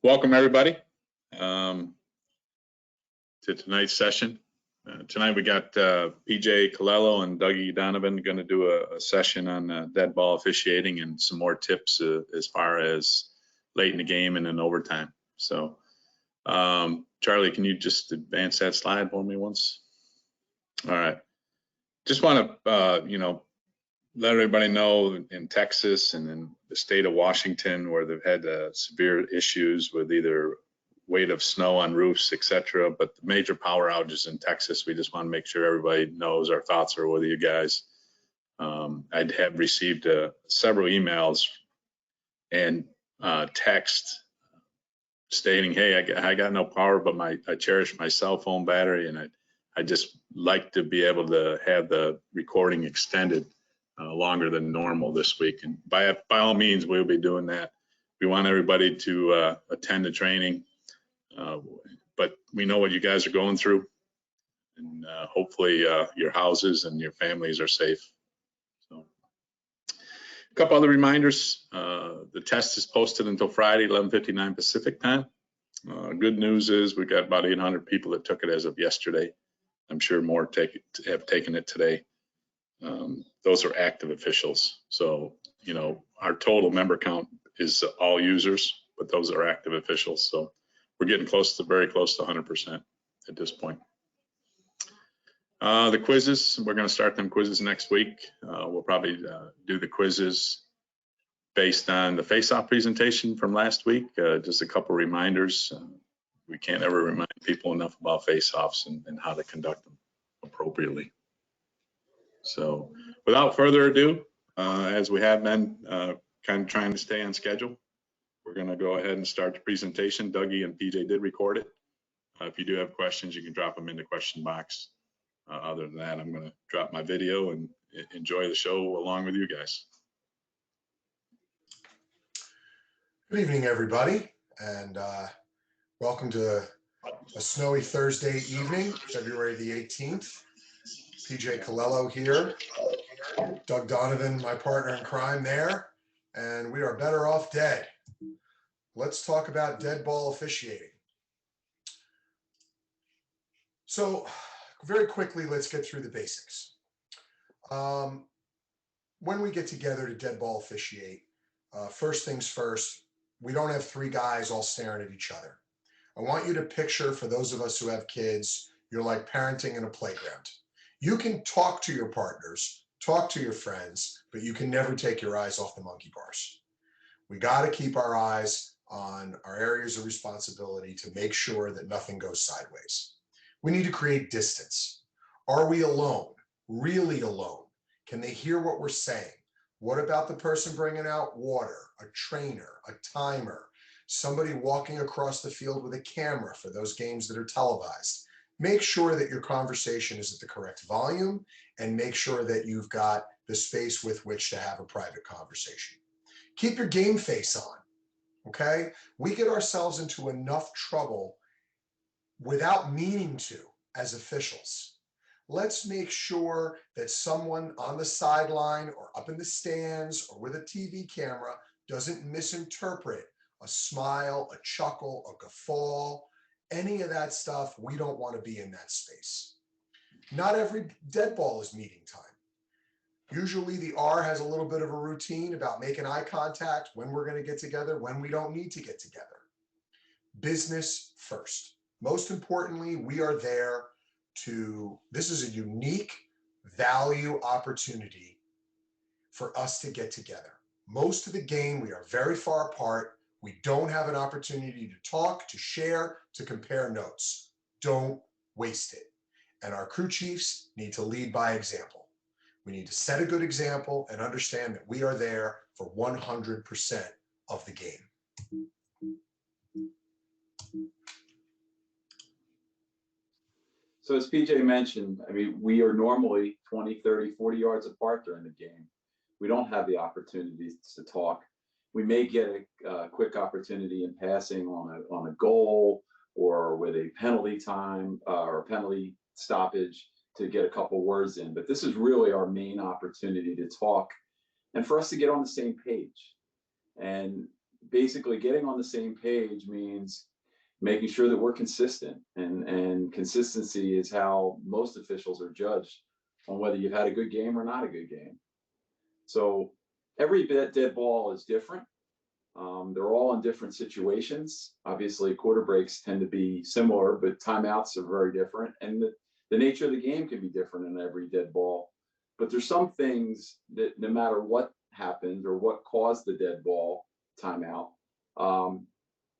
Welcome everybody to tonight's session. Tonight we got PJ Colello and Dougie Donovan going to do a session on dead ball officiating and some more tips as far as late in the game and in overtime. So Charlie, can you just advance that slide for me once? All right. Just want to let everybody know in Texas and in the state of Washington where they've had severe issues with either weight of snow on roofs, etc. But the major power outages in Texas, we just want to make sure everybody knows our thoughts are with you guys. I have received several emails and text stating, hey, I got no power, but I cherish my cell phone battery, and I just like to be able to have the recording extended longer than normal this week. And by all means, we'll be doing that. We want everybody to attend the training, but we know what you guys are going through, and hopefully your houses and your families are safe. So, a couple other reminders. The test is posted until Friday, 11:59 Pacific time. Good news is we got about 800 people that took it as of yesterday. I'm sure more have taken it today. Those are active officials. So, our total member count is all users, but those are active officials. So we're getting very close to 100% at this point. The quizzes, we're going to start them quizzes next week. We'll probably do the quizzes based on the face-off presentation from last week. Just a couple reminders. We can't ever remind people enough about face-offs and how to conduct them appropriately. So without further ado, as we have been kind of trying to stay on schedule, we're going to go ahead and start the presentation. Dougie and PJ did record it. If you do have questions, you can drop them in the question box. Other than that, I'm going to drop my video and enjoy the show along with you guys. Good evening, everybody, and welcome to a snowy Thursday evening, February the 18th. PJ Colello here, Doug Donovan, my partner in crime there, and we are better off dead. Let's talk about dead ball officiating. So very quickly, let's get through the basics. When we get together to dead ball officiate, first things first, we don't have three guys all staring at each other. I want you to picture, for those of us who have kids, you're like parenting in a playground. You can talk to your partners, talk to your friends, but you can never take your eyes off the monkey bars. We got to keep our eyes on our areas of responsibility to make sure that nothing goes sideways. We need to create distance. Are we alone? Really alone? Can they hear what we're saying? What about the person bringing out water, a trainer, a timer, somebody walking across the field with a camera for those games that are televised? Make sure that your conversation is at the correct volume, and make sure that you've got the space with which to have a private conversation. Keep your game face on, okay? We get ourselves into enough trouble without meaning to as officials. Let's make sure that someone on the sideline or up in the stands or with a TV camera doesn't misinterpret a smile, a chuckle, a guffaw, any of that stuff. We don't want to be in that space. Not every dead ball is meeting time. Usually the R has a little bit of a routine about making eye contact, when we're going to get together, when we don't need to get together. Business first. Most importantly, we are there this is a unique value opportunity for us to get together. Most of the game, we are very far apart. We don't have an opportunity to talk, to share, to compare notes. Don't waste it. And our crew chiefs need to lead by example. We need to set a good example and understand that we are there for 100% of the game. So as PJ mentioned, I mean, we are normally 20, 30, 40 yards apart during the game. We don't have the opportunities to talk. We may get a quick opportunity in passing on a goal or with a penalty time or a penalty stoppage to get a couple words in. But this is really our main opportunity to talk and for us to get on the same page. And basically getting on the same page means making sure that we're consistent, and consistency is how most officials are judged on whether you've had a good game or not a good game. So every dead ball is different. They're all in different situations. Obviously, quarter breaks tend to be similar, but timeouts are very different. And the nature of the game can be different in every dead ball. But there's some things that no matter what happened or what caused the dead ball timeout,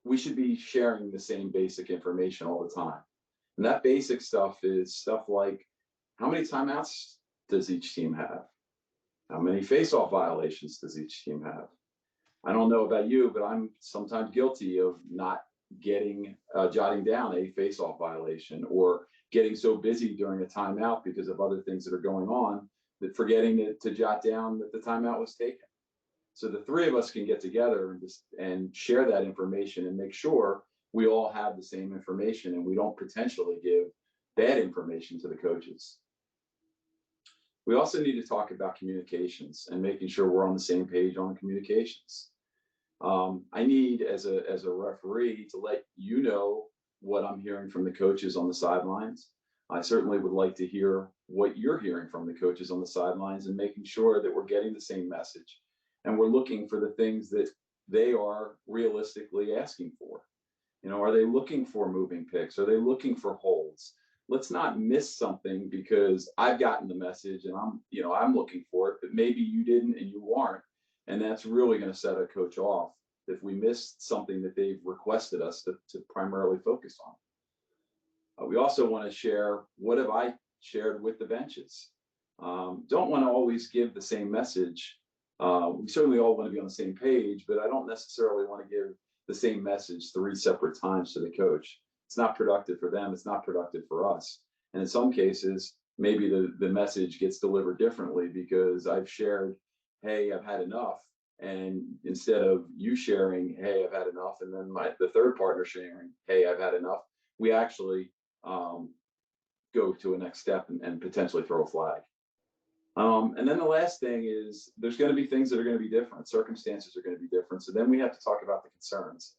we should be sharing the same basic information all the time. And that basic stuff is stuff like, how many timeouts does each team have? How many face-off violations does each team have? I don't know about you, but I'm sometimes guilty of not jotting down a face-off violation, or getting so busy during a timeout because of other things that are going on that forgetting to jot down that the timeout was taken. So the three of us can get together and share that information and make sure we all have the same information and we don't potentially give bad information to the coaches. We also need to talk about communications and making sure we're on the same page on communications. I need, as a referee, to let you know what I'm hearing from the coaches on the sidelines. I certainly would like to hear what you're hearing from the coaches on the sidelines, and making sure that we're getting the same message and we're looking for the things that they are realistically asking for. You know, are they looking for moving picks? Are they looking for holds? Let's not miss something because I've gotten the message and I'm looking for it, but maybe you didn't and you aren't. And that's really going to set a coach off if we missed something that they've requested us to primarily focus on. We also want to share, what have I shared with the benches? Don't want to always give the same message. We certainly all want to be on the same page, but I don't necessarily want to give the same message 3 separate times to the coach. It's not productive for them. It's not productive for us. And in some cases, maybe the message gets delivered differently because I've shared, hey, I've had enough. And instead of you sharing, hey, I've had enough, and then the third partner sharing, hey, I've had enough, we actually go to a next step and potentially throw a flag. And then the last thing is, there's going to be things that are going to be different. Circumstances are going to be different. So then we have to talk about the concerns.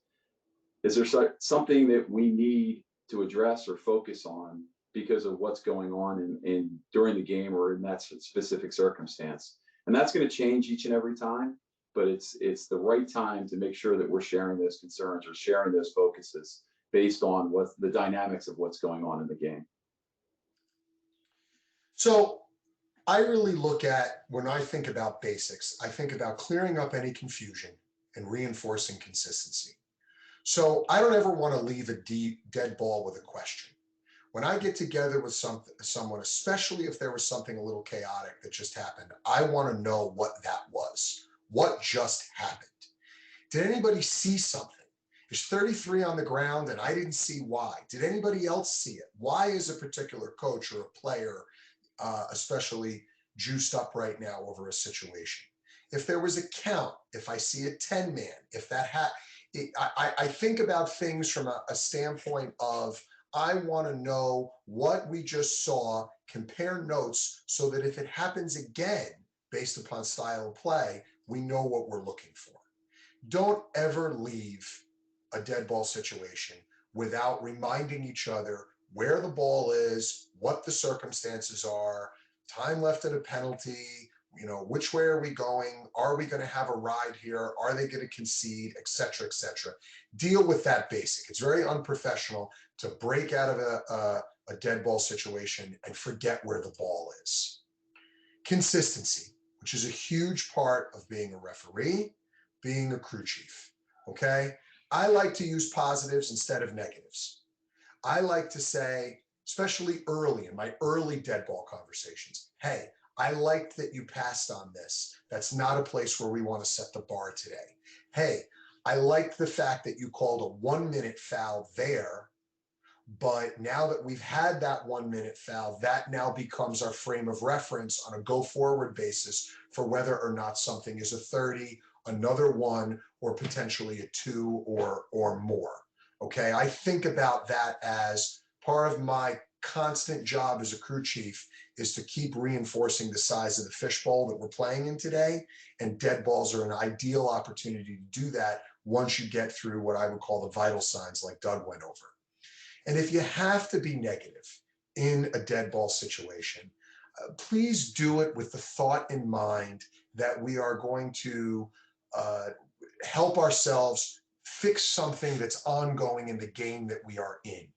Is there something that we need to address or focus on because of what's going on during the game or in that specific circumstance? And that's going to change each and every time, but it's the right time to make sure that we're sharing those concerns or sharing those focuses based on what the dynamics of what's going on in the game. So I really look at, when I think about basics, I think about clearing up any confusion and reinforcing consistency. So I don't ever want to leave a dead ball with a question. When I get together with someone, especially if there was something a little chaotic that just happened, I want to know what that was. What just happened? Did anybody see something? There's 33 on the ground and I didn't see why. Did anybody else see it? Why is a particular coach or a player especially juiced up right now over a situation? If there was a count, if I see a 10-man, if that I think about things from a standpoint of, I want to know what we just saw, compare notes, so that if it happens again, based upon style of play, we know what we're looking for. Don't ever leave a dead ball situation without reminding each other where the ball is, what the circumstances are, time left at a penalty, which way are we going? Are we going to have a ride here? Are they going to concede, et cetera, et cetera? Deal with that basic. It's very unprofessional to break out of a dead ball situation and forget where the ball is. Consistency, which is a huge part of being a referee, being a crew chief, okay? I like to use positives instead of negatives. I like to say, especially early in my early dead ball conversations, hey, I liked that you passed on this. That's not a place where we want to set the bar today. Hey, I liked the fact that you called a 1-minute foul there, but now that we've had that 1-minute foul, that now becomes our frame of reference on a go forward basis for whether or not something is a 30, another 1, or potentially a 2 or more. Okay, I think about that as part of my constant job as a crew chief, is to keep reinforcing the size of the fishbowl that we're playing in today. And dead balls are an ideal opportunity to do that once you get through what I would call the vital signs like Doug went over. And if you have to be negative in a dead ball situation, please do it with the thought in mind that we are going to help ourselves fix something that's ongoing in the game that we are in.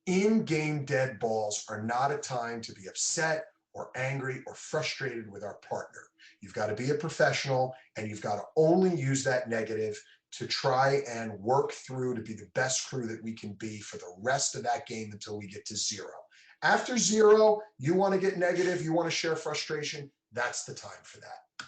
In-game dead balls are not a time to be upset or angry or frustrated with our partner. You've got to be a professional, and you've got to only use that negative to try and work through to be the best crew that we can be for the rest of that game until we get to 0. After 0, you want to get negative, you want to share frustration, that's the time for that.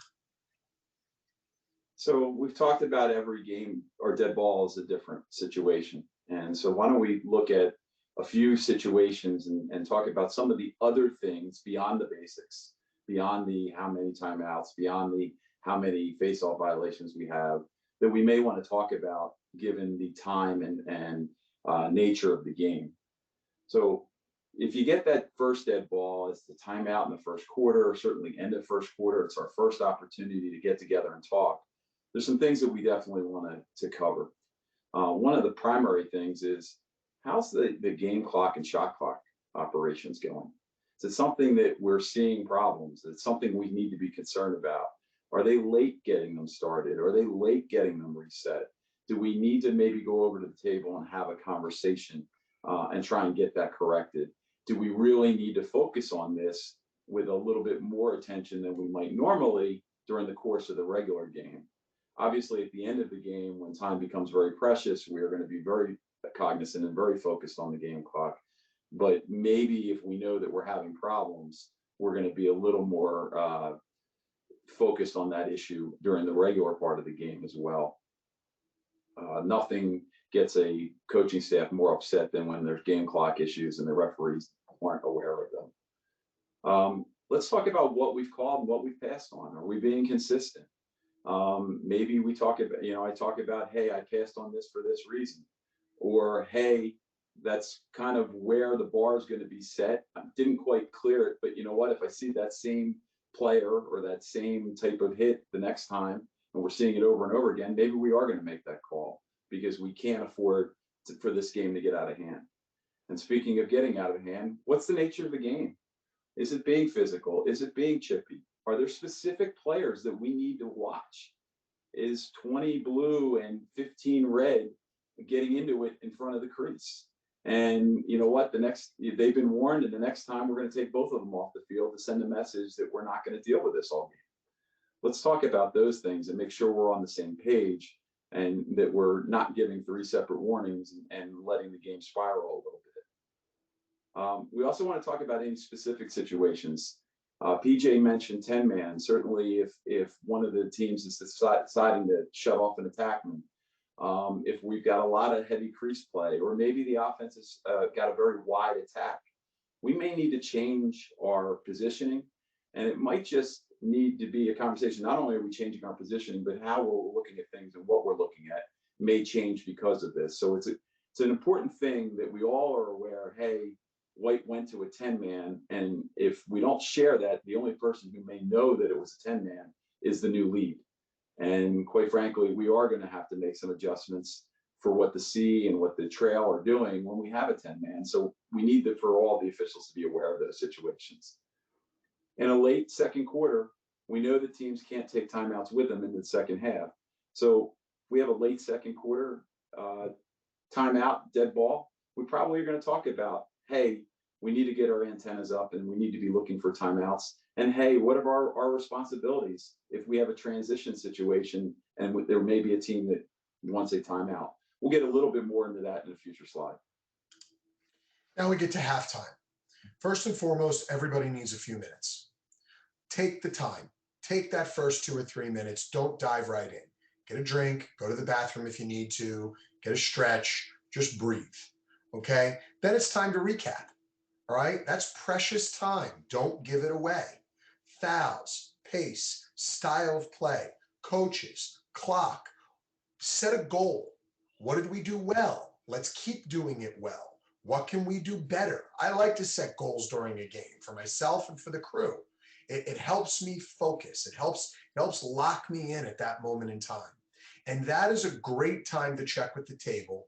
So we've talked about every game or dead ball is a different situation. And so why don't we look at a few situations and talk about some of the other things beyond the basics, beyond the how many timeouts, beyond the how many face-off violations we have, that we may want to talk about given the time and nature of the game. So if you get that first dead ball, it's the timeout in the first quarter, or certainly end of first quarter, it's our first opportunity to get together and talk. There's some things that we definitely want to cover. One of the primary things is, how's the game clock and shot clock operations going? Is it something that we're seeing problems? Is it something we need to be concerned about? Are they late getting them started? Are they late getting them reset? Do we need to maybe go over to the table and have a conversation and try and get that corrected? Do we really need to focus on this with a little bit more attention than we might normally during the course of the regular game? Obviously, at the end of the game, when time becomes very precious, we are going to be very cognizant and very focused on the game clock. But maybe if we know that we're having problems, we're going to be a little more focused on that issue during the regular part of the game as well. Nothing gets a coaching staff more upset than when there's game clock issues and the referees aren't aware of them. Let's talk about what we've called and what we've passed on. Are we being consistent? Maybe we talk about, I talk about, hey, I passed on this for this reason. Or, hey, that's kind of where the bar is going to be set. I didn't quite clear it, but you know what? If I see that same player or that same type of hit the next time, and we're seeing it over and over again, maybe we are going to make that call because we can't afford for this game to get out of hand. And speaking of getting out of hand, what's the nature of the game? Is it being physical? Is it being chippy? Are there specific players that we need to watch? Is 20 blue and 15 red getting into it in front of the crease? And you know what? They've been warned, and the next time we're going to take both of them off the field to send a message that we're not going to deal with this all game. Let's talk about those things and make sure we're on the same page and that we're not giving 3 separate warnings and letting the game spiral a little bit. We also want to talk about any specific situations. PJ mentioned 10-man. Certainly, if one of the teams is deciding to shut off an attackman, if we've got a lot of heavy crease play, or maybe the offense has got a very wide attack, we may need to change our positioning, and it might just need to be a conversation. Not only are we changing our positioning, but how we're looking at things and what we're looking at may change because of this. So it's an important thing that we all are aware. Hey, White went to a 10-man, and if we don't share that, the only person who may know that it was a 10-man is the new lead. And quite frankly, we are going to have to make some adjustments for what the C and what the trail are doing when we have a 10-man. So we need for all the officials to be aware of those situations. In a late second quarter, we know that teams can't take timeouts with them in the second half. So we have a late second quarter timeout, dead ball. We probably are going to talk about, hey, we need to get our antennas up and we need to be looking for timeouts. And hey, what are our responsibilities if we have a transition situation and there may be a team that wants a timeout? We'll get a little bit more into that in a future slide. Now we get to halftime. First and foremost, everybody needs a few minutes. Take the time. Take that first 2 or 3 minutes. Don't dive right in. Get a drink, go to the bathroom if you need to, get a stretch, just breathe. Okay? Then it's time to recap. All right? That's precious time. Don't give it away. Fouls, pace, style of play, coaches, clock. Set a goal. What did we do well? Let's keep doing it well. What can we do better? I like to set goals during a game for myself and for the crew. It helps me focus. It helps lock me in at that moment in time. And that is a great time to check with the table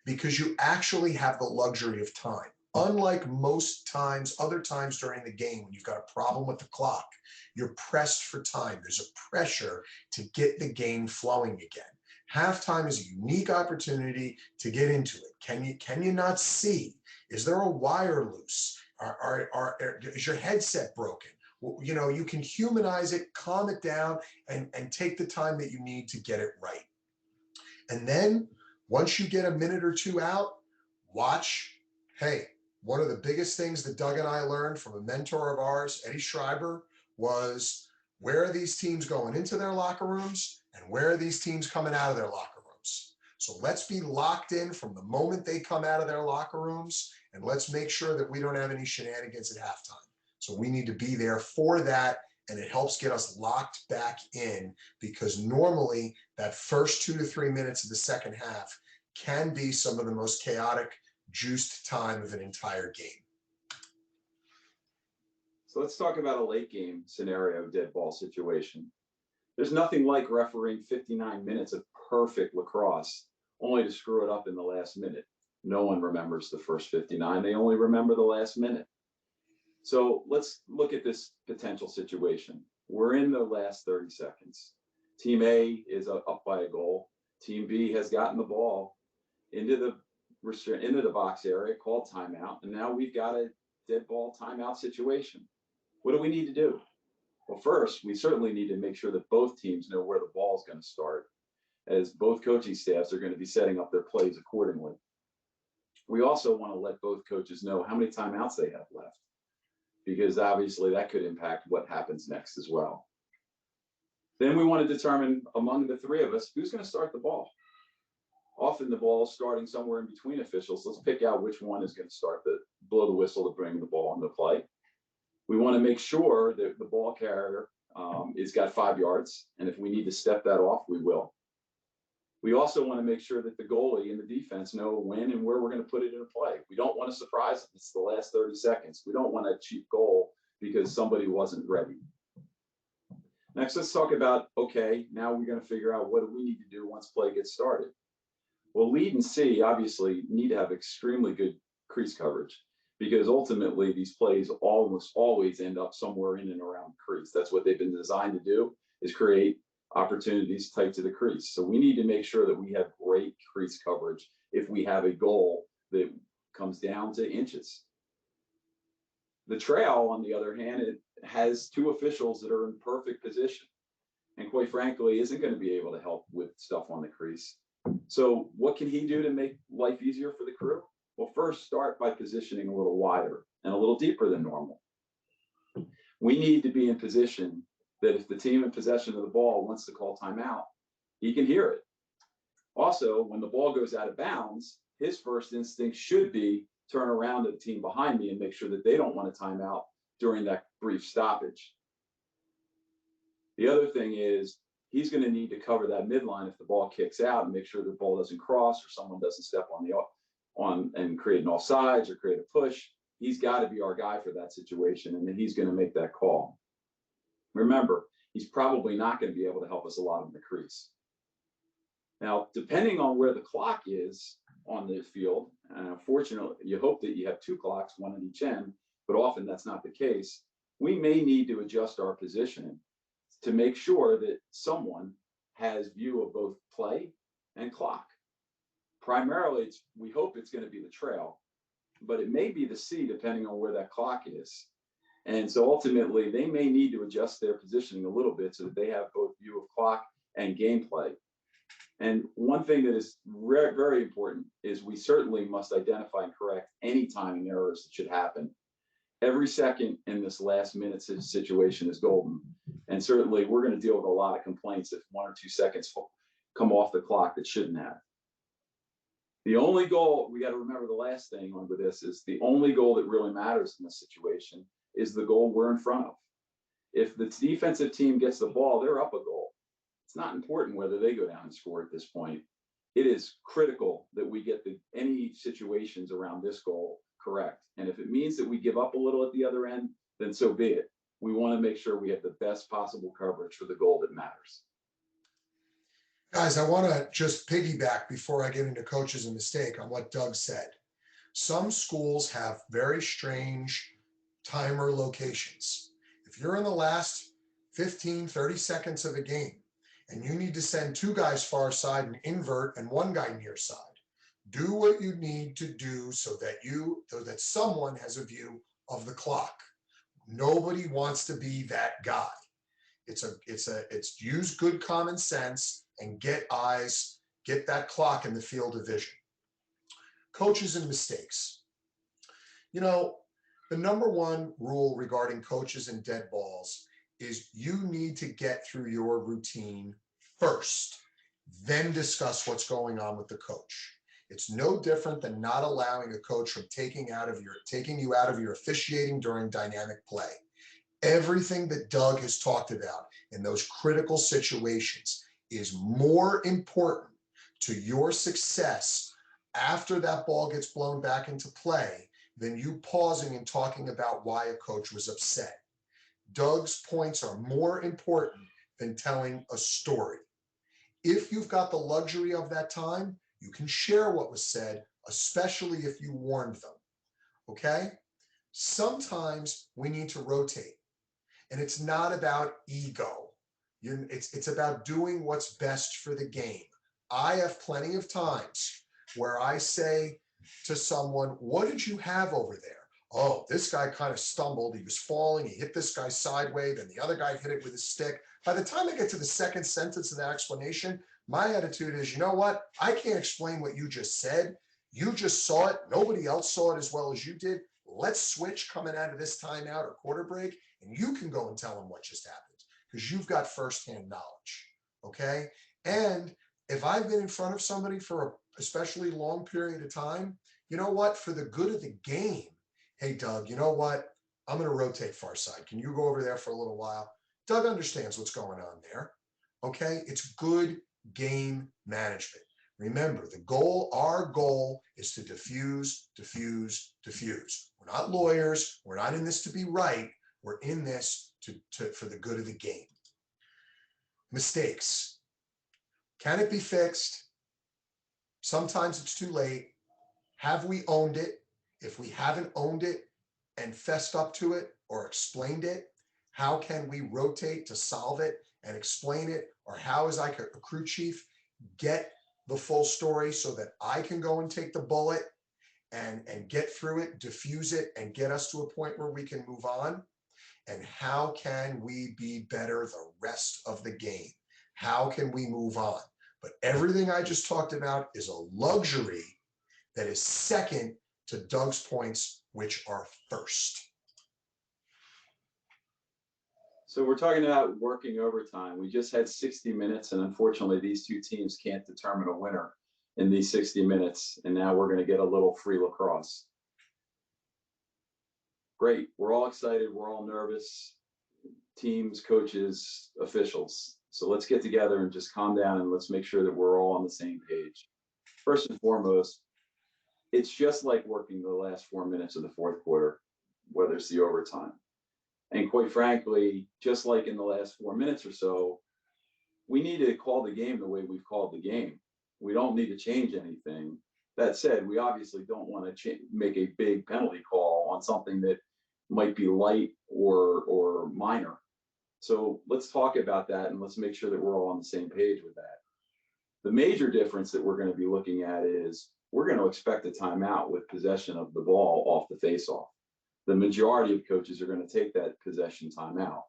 because you actually have the luxury of time. Unlike most times, other times during the game, when you've got a problem with the clock, you're pressed for time. There's a pressure to get the game flowing again. Halftime is a unique opportunity to get into it. Can you not see? Is there a wire loose? Is your headset broken? You know, you can humanize it, calm it down, and take the time that you need to get it right. And then once you get a minute or two out, watch. Hey, one of the biggest things that Doug and I learned from a mentor of ours, Eddie Schreiber, was where are these teams going into their locker rooms and where are these teams coming out of their locker rooms? So let's be locked in from the moment they come out of their locker rooms, and let's make sure that we don't have any shenanigans at halftime. So we need to be there for that, and it helps get us locked back in because normally that first 2 to 3 minutes of the second half can be some of the most chaotic, juiced time of an entire game. So let's talk about a late game scenario, dead ball situation. There's nothing like refereeing 59 minutes of perfect lacrosse only to screw it up in the last minute. No one remembers the first 59. They only remember the last minute. So let's look at this potential situation. We're in the last 30 seconds. Team A is up by a goal. Team B has gotten the ball into the box area, called timeout, and now we've got a dead ball timeout situation. What do we need to do? Well, first, we certainly need to make sure that both teams know where the ball is going to start, as both coaching staffs are going to be setting up their plays accordingly. We also want to let both coaches know how many timeouts they have left, because obviously that could impact what happens next as well. Then we want to determine among the three of us who's going to start the ball. Often the ball is starting somewhere in between officials. Let's pick out which one is going to start blow the whistle to bring the ball into play. We want to make sure that the ball carrier is got 5 yards, and if we need to step that off, we will. We also want to make sure that the goalie and the defense know when and where we're going to put it into play. We don't want to surprise them. It's the last 30 seconds. We don't want a cheap goal because somebody wasn't ready. Next, let's talk about, okay, now we're going to figure out what do we need to do once play gets started. Well, lead and C obviously need to have extremely good crease coverage because ultimately these plays almost always end up somewhere in and around the crease. That's what they've been designed to do, is create opportunities tight to the crease. So we need to make sure that we have great crease coverage if we have a goal that comes down to inches. The trail, on the other hand, it has 2 officials that are in perfect position and quite frankly isn't going to be able to help with stuff on the crease. So what can he do to make life easier for the crew? Well, first start by positioning a little wider and a little deeper than normal. We need to be in position that if the team in possession of the ball wants to call timeout, he can hear it. Also, when the ball goes out of bounds, his first instinct should be turn around to the team behind me and make sure that they don't want a timeout during that brief stoppage. The other thing is he's going to need to cover that midline if the ball kicks out and make sure the ball doesn't cross or someone doesn't step on and create an offsides or create a push. He's got to be our guy for that situation, and then he's going to make that call. Remember, he's probably not going to be able to help us a lot in the crease. Now, depending on where the clock is on the field, fortunately, you hope that you have 2 clocks, 1 at each end, but often that's not the case. We may need to adjust our positioning to make sure that someone has view of both play and clock. Primarily, we hope it's going to be the trail, but it may be the C depending on where that clock is. And so ultimately, they may need to adjust their positioning a little bit so that they have both view of clock and gameplay. And one thing that is very important is we certainly must identify and correct any timing errors that should happen. Every second in this last minute situation is golden. And certainly we're going to deal with a lot of complaints if 1 or 2 seconds come off the clock that shouldn't have. The only goal, we got to remember the last thing on with this is the only goal that really matters in this situation is the goal we're in front of. If the defensive team gets the ball, they're up a goal. It's not important whether they go down and score at this point. It is critical that we get any situations around this goal correct. And if it means that we give up a little at the other end, then so be it. We want to make sure we have the best possible coverage for the goal that matters. Guys, I want to just piggyback before I get into coaches and mistake on what Doug said. Some schools have very strange timer locations. If you're in the last 15, 30 seconds of a game and you need to send two guys far side and invert and one guy near side, do what you need to do so that someone has a view of the clock. Nobody wants to be that guy. It's use good common sense and get that clock in the field of vision. Coaches and mistakes. You know, the number one rule regarding coaches and dead balls is you need to get through your routine first, then discuss what's going on with the coach. It's no different than not allowing a coach from taking you out of your officiating during dynamic play. Everything that Doug has talked about in those critical situations is more important to your success after that ball gets blown back into play than you pausing and talking about why a coach was upset. Doug's points are more important than telling a story. If you've got the luxury of that time, you can share what was said, especially if you warned them. Okay? Sometimes we need to rotate. And it's not about ego. It's about doing what's best for the game. I have plenty of times where I say to someone, what did you have over there? Oh, this guy kind of stumbled. He was falling. He hit this guy sideways. Then the other guy hit it with his stick. By the time I get to the second sentence of that explanation, my attitude is, you know what? I can't explain what you just said. You just saw it. Nobody else saw it as well as you did. Let's switch coming out of this timeout or quarter break, and you can go and tell them what just happened because you've got firsthand knowledge. Okay. And if I've been in front of somebody for a especially long period of time, you know what? For the good of the game, hey, Doug, you know what? I'm going to rotate far side. Can you go over there for a little while? Doug understands what's going on there. Okay. It's good game management. Remember, our goal is to diffuse. We're not lawyers. We're not in this to be right. We're in this for the good of the game. Mistakes. Can it be fixed? Sometimes it's too late. Have we owned it? If we haven't owned it and fessed up to it or explained it, how can we rotate to solve it and explain it? Or how, as a crew chief, get the full story so that I can go and take the bullet and get through it, diffuse it, and get us to a point where we can move on? And how can we be better the rest of the game? How can we move on? But everything I just talked about is a luxury that is second to Doug's points, which are first. So we're talking about working overtime. We just had 60 minutes, and unfortunately, these two teams can't determine a winner in these 60 minutes. And now we're going to get a little free lacrosse. Great. We're all excited. We're all nervous. Teams, coaches, officials. So let's get together and just calm down and let's make sure that we're all on the same page. First and foremost, it's just like working the last 4 minutes of the fourth quarter, whether it's the overtime. And quite frankly, just like in the last 4 minutes or so, we need to call the game the way we've called the game. We don't need to change anything. That said, we obviously don't want to make a big penalty call on something that might be light or minor. So let's talk about that and let's make sure that we're all on the same page with that. The major difference that we're going to be looking at is we're going to expect a timeout with possession of the ball off the faceoff. The majority of coaches are going to take that possession timeout.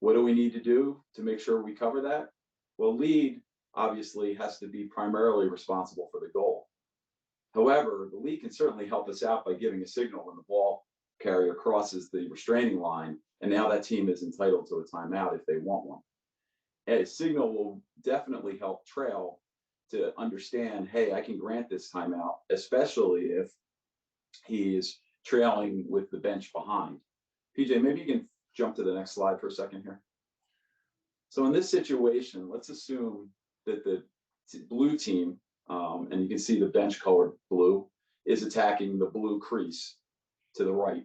What do we need to do to make sure we cover that? Well, lead obviously has to be primarily responsible for the goal. However, the lead can certainly help us out by giving a signal when the ball carrier crosses the restraining line, and now that team is entitled to a timeout if they want one. A signal will definitely help trail to understand, hey, I can grant this timeout, especially if he is trailing with the bench behind. PJ, maybe you can jump to the next slide for a second here. So in this situation, let's assume that the blue team, and you can see the bench colored blue, is attacking the blue crease to the right.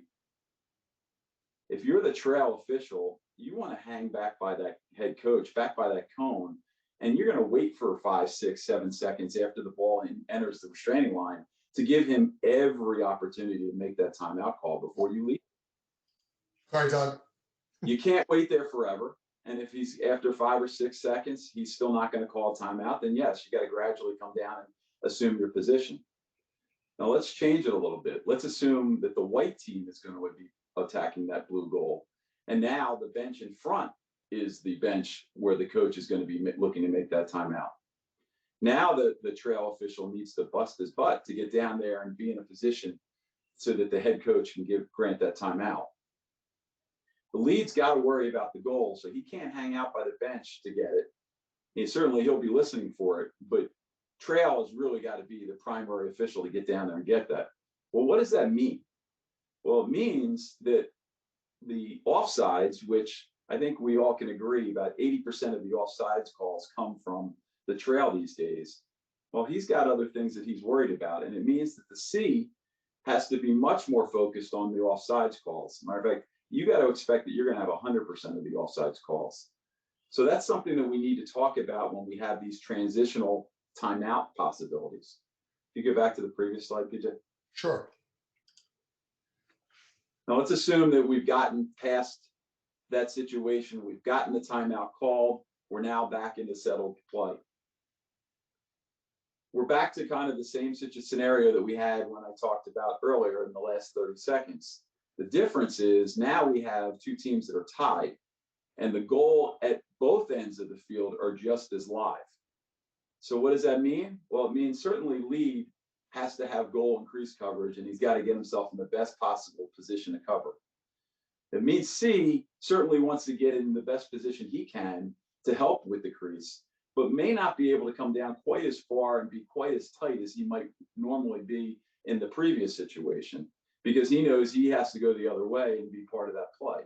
If you're the trail official, you want to hang back by that head coach, back by that cone, and you're going to wait for 5, 6, 7 seconds after the ball enters the restraining line to give him every opportunity to make that timeout call before you leave. Sorry, Doug. You can't wait there forever. And if he's after 5 or 6 seconds, he's still not going to call a timeout, then yes, you got to gradually come down and assume your position. Now let's change it a little bit. Let's assume that the white team is going to be attacking that blue goal. And now the bench in front is the bench where the coach is going to be looking to make that timeout. Now the trail official needs to bust his butt to get down there and be in a position so that the head coach can grant that timeout. The lead's got to worry about the goal, so he can't hang out by the bench to get it. He'll be listening for it, but trail has really got to be the primary official to get down there and get that. Well, what does that mean? Well, it means that the offsides, which I think we all can agree about 80% of the offsides calls come from the trail these days. Well, he's got other things that he's worried about, and it means that the C has to be much more focused on the offsides calls. Matter of fact, you got to expect that you're going to have 100% of the offsides calls. So that's something that we need to talk about when we have these transitional timeout possibilities. If you go back to the previous slide, PJ. Sure. Now let's assume that we've gotten past that situation. We've gotten the timeout called. We're now back into settled play. We're back to kind of the same scenario that we had when I talked about earlier in the last 30 seconds. The difference is now we have two teams that are tied, and the goal at both ends of the field are just as live. So what does that mean? Well, it means certainly lead has to have goal increase coverage, and he's got to get himself in the best possible position to cover. It means C certainly wants to get in the best position he can to help with the crease, but may not be able to come down quite as far and be quite as tight as he might normally be in the previous situation, because he knows he has to go the other way and be part of that play.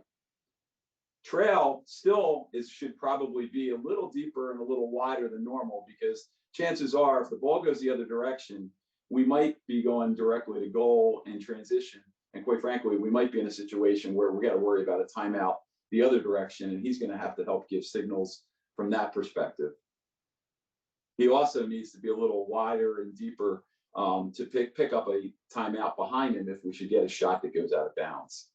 Trail still should probably be a little deeper and a little wider than normal, because chances are if the ball goes the other direction, we might be going directly to goal and transition. And quite frankly, we might be in a situation where we got to worry about a timeout the other direction, and he's going to have to help give signals from that perspective. He also needs to be a little wider and deeper to pick up a timeout behind him if we should get a shot that goes out of bounds.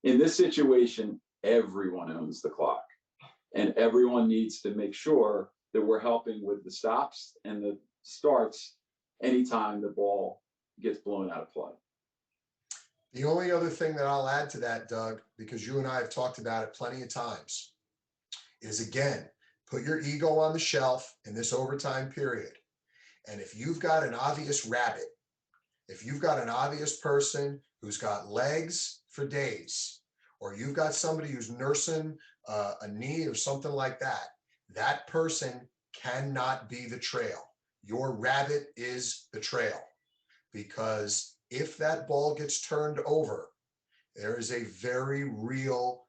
In this situation, everyone owns the clock, and everyone needs to make sure that we're helping with the stops and the starts anytime the ball gets blown out of play. The only other thing that I'll add to that, Doug, because you and I have talked about it plenty of times, is again, put your ego on the shelf in this overtime period. And if you've got an obvious rabbit, if you've got an obvious person who's got legs for days, or you've got somebody who's nursing a knee or something like that, that person cannot be the trail. Your rabbit is the trail, because if that ball gets turned over, there is a very real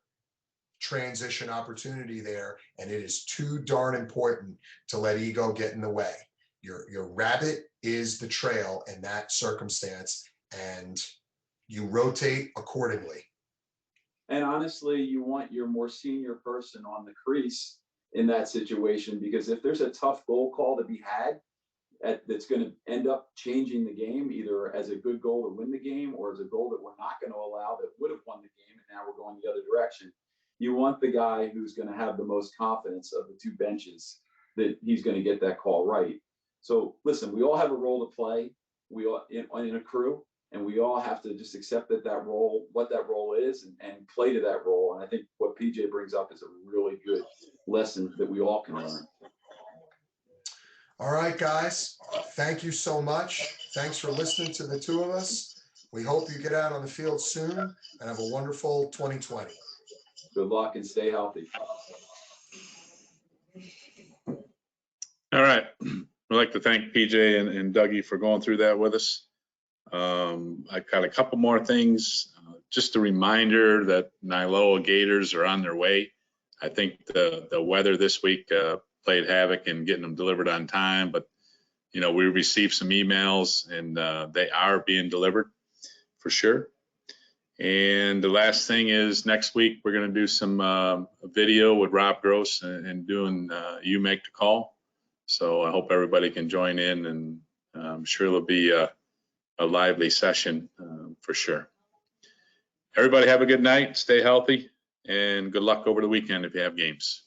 transition opportunity there, and it is too darn important to let ego get in the way. Your rabbit is the trail in that circumstance, and you rotate accordingly. And honestly, you want your more senior person on the crease in that situation, because if there's a tough goal call to be had that's going to end up changing the game, either as a good goal to win the game or as a goal that we're not going to allow that would have won the game, and now we're going the other direction, you want the guy who's going to have the most confidence of the two benches that he's going to get that call right. So listen, we all have a role to play. We all in a crew, and we all have to just accept that role, what that role is, and play to that role. And I think what PJ brings up is a really good lesson that we all can learn. All right, guys, thank you so much. Thanks for listening to the two of us. We hope you get out on the field soon and have a wonderful 2020. Good luck and stay healthy. All right. I'd like to thank PJ and Dougie for going through that with us. I've got a couple more things. Just a reminder that NILOA Gators are on their way. I think the weather this week played havoc in getting them delivered on time, but we received some emails, and they are being delivered for sure. And the last thing is next week, we're going to do some video with Rob Gross and doing You Make the Call. So I hope everybody can join in, and I'm sure it'll be a lively session for sure. Everybody have a good night, stay healthy, and good luck over the weekend if you have games.